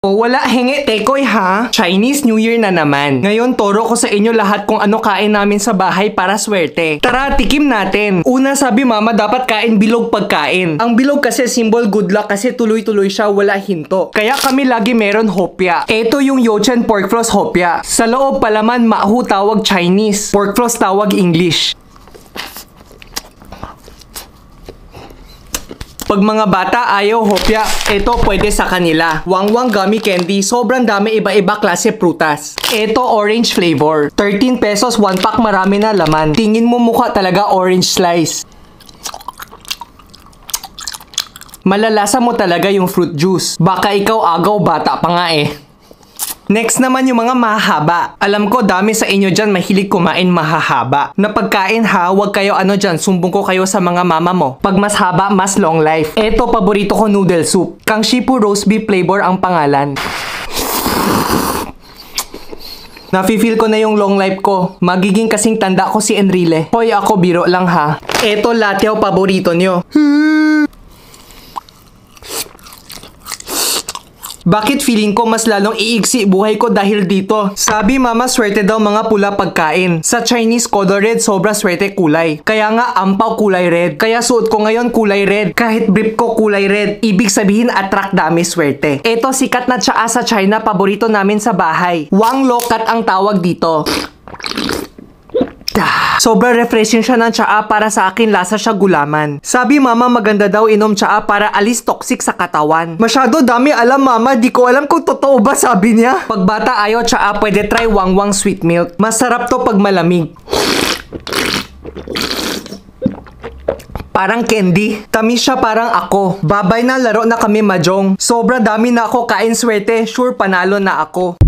O wala hingi tekoy ha? Chinese New Year na naman. Ngayon toro ko sa inyo lahat kung ano kain namin sa bahay para swerte. Tara, tikim natin. Una sabi mama dapat kain bilog pagkain. Ang bilog kasi symbol good luck kasi tuloy-tuloy siya wala hinto. Kaya kami lagi meron hopya. Ito yung Yochen pork floss hopya. Sa loob palaman maahu tawag Chinese. Pork floss tawag English. Pag mga bata ayaw hopya, ito pwede sa kanila. Wangwang gummy candy, sobrang dami iba-iba klase prutas. Ito orange flavor. 13 pesos, 1 pack, marami na laman. Tingin mo mukha talaga orange slice. Malalasa mo talaga yung fruit juice. Baka ikaw agaw bata pa nga eh. Next naman yung mga mahahaba. Alam ko dami sa inyo dyan mahilig kumain mahahaba. Na pagkain ha, wag kayo ano dyan, sumbong ko kayo sa mga mama mo. Pag mas haba, mas long life. Eto paborito ko noodle soup. Kang Shipu roast beef flavor ang pangalan. Nafe-feel ko na yung long life ko. Magiging kasing tanda ko si Enrile. Hoy ako biro lang ha. Eto latew paborito nyo. Bakit feeling ko mas lalong iigsi buhay ko dahil dito? Sabi mama swerte daw mga pula pagkain. Sa Chinese color red sobra swerte kulay. Kaya nga ampaw kulay red. Kaya suot ko ngayon kulay red. Kahit brief ko kulay red. Ibig sabihin attract dami swerte. Ito sikat na tsaa sa China paborito namin sa bahay. Wang lokat ang tawag dito. Sobra refreshing siya ng tsaa para sa akin lasa siya gulaman. Sabi mama maganda daw inom tsaa para alis toxic sa katawan. Masyado dami alam mama, di ko alam kung totoo ba sabi niya. Pag bata ayaw tsaa pwede try wangwang sweet milk. Masarap to pag malamig. Parang candy. Tamis siya parang ako. Babay na laro na kami mahjong. Sobra dami na ako kain swerte. Sure panalo na ako.